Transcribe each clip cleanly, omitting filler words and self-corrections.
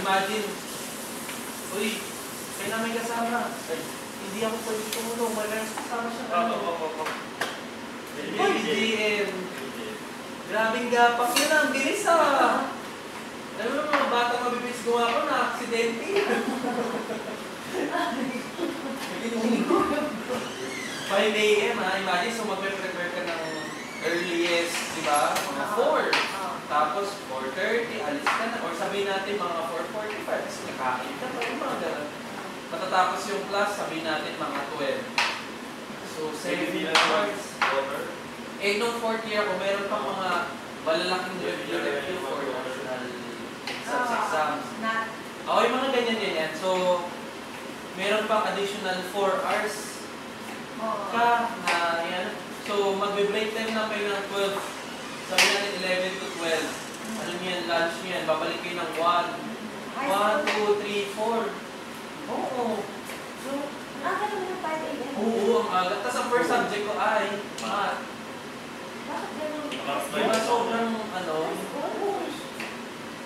imagine, uy, may namin kasama. Hindi ako pwede tumulong. May kasama siya. Uy, GM. Grabing gapak yun ang bilis Alam mo mga batang mabibilis gumawa ko na aksidente. 5 AM imagine, so mag-prepare ka ng earliest, di ba? Mga 4. Tapos 4:30, alis ka na. Or sabihin natin mga 4:45, kasi nakain ka pa yung mga gano'n. Matatapos yung class, sabihin natin mga 12. So 7 hours. Nung 4th year ako, meron pang mga malalaking review for national exams. Yung mga ganyan. So, meron pang additional 4 hours ka na yan. So, magbe-break time na kayo ng 12. Sabi natin 11 to 12. Ano niyan, lunch niyan. Babalik kayo ng 1. 1, 2, 3, 4. Oo. So, nakakala mo ng 5 AM? Oo, ang aga. Tapos ang first subject ko ay math. Bakit gano'n? Diba sobrang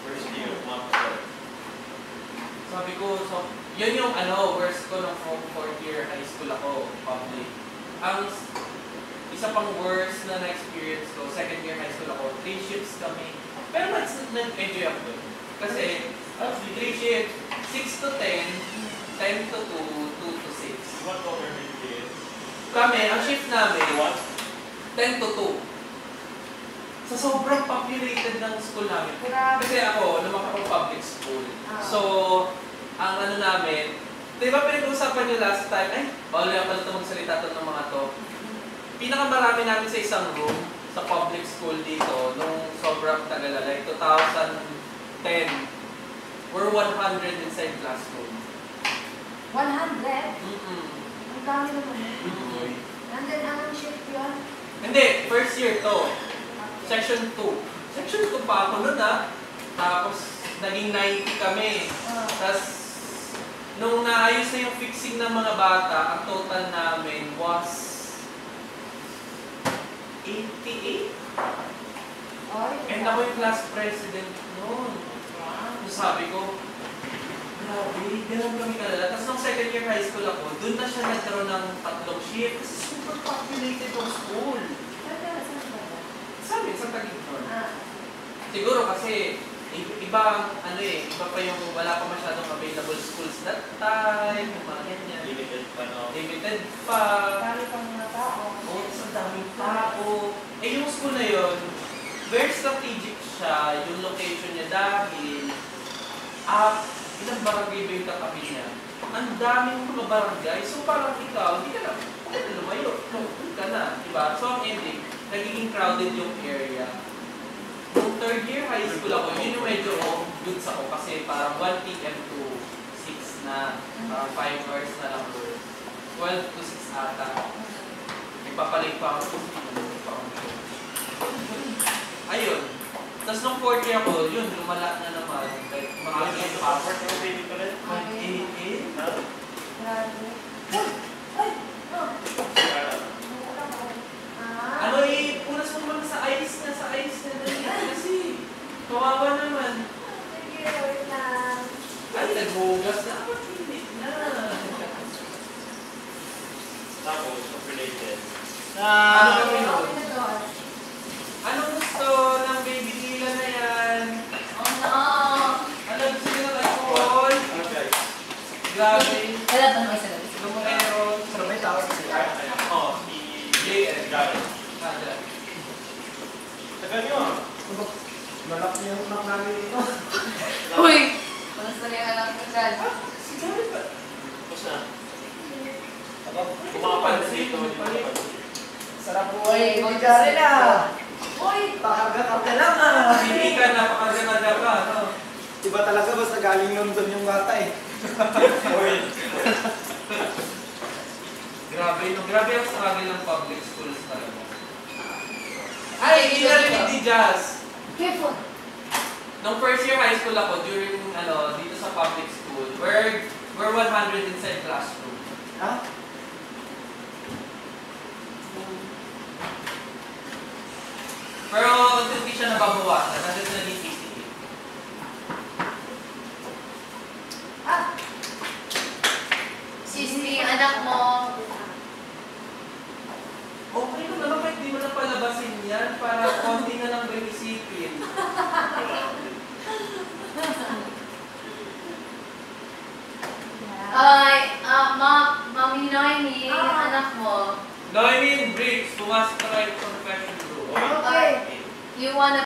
First year of math. Sabi ko, so, yun yung worst ko nung 4th year high school ako, public. Ang isa pang worst na na-experience ko, 2nd year high school ako, 3 shifts kami. Pero nag-enjoy ako doon. Kasi, 3 shifts, 6 to 10, 10 to 2, 2 to 6. What government did? Kami, ang shift namin, What? 10 to 2. Sa sobrang populated ng school namin. Grabe. Kasi ako, lumaki akong public school. So, ang namin, di ba pinag-uusapan nyo last time, bawal na pala ito magsalita ito ng mga to. Pinakamarami namin sa isang room, sa public school dito, nung sobrang tagal, like 2010, we're 100 inside classroom. 100? Ang dami naman. Nandun anong shift yun? Hindi, first year to. Section 2. Section 2 pa ako nun Tapos, naging 90 kami. Tapos, nung naayos na yung fixing ng mga bata, ang total namin was 88. And ako yung class president noon. So sabi ko, grabe, ganun kami kalala. Tapos nung 2nd year high school ako, dun na siya nagkaroon ng 3 shift. Kasi super populated yung school. Sabi, sa Taguig. Siguro kasi, iba pa yung wala pa masyadong available schools that time, yung mga ganyan. Limited pa, no? Limited pa. Dami pang mga tao. Oo, sa daming tao. Yung school na yun, very strategic siya, yung location niya dahil, ilang barangay ba yung katabi niya? Ang daming mga barangay, so parang ikaw, hindi ka na lumayo. Doon ka na, diba? So ang ending, nagiging crowded yung area. Nung 3rd year high school ako, yun yung medyo goods ako kasi parang 1 p.m. to 6 na, parang 5 hours na lang doon. 12 to 6 ata. Nagpapalig pa ako. Ayun. Tapos nung 4th year ako, yun, lumala na naman. Like, mga Password yung baby ko rin? Grabe. Punas mo naman sa ice na kasi kawawa naman. Sige, wait lang. Ay, naghugas na. Hindi na. Tapos, related. Anong gusto ng baby nila na yan? Oh no! Ano gusto nila ng alcohol? Okay. Grabe. Wala pa naman sa labis. Lumero. May tawag si JN. Gavin. Dyan. Tagal nyo. Malaki yung unak namin ito. Uy! Kamusta na yung anak ko dyan? Si Gavin ba? Tapos na. Kumapansin. Sarap po Uy, ay bigari na. Uy! Pakarga-karga lang Hindi ka napakarga-karga ka. Iba talaga basta galing London yung bata Uy. Grabe ang struggle ng public schools talaga. Ay, hindi na rin hindi jazz. Careful! Nung first year high school ako, during dito sa public school, we're 100 inside classroom. Ha? Pero hindi siya nababawasan, hanggang naging 58. yan para konti na lang ba yung isipin. Ay, Mami Noemi, anak mo. Noemin Briggs, pumasok na kayo sa confession room. You wanna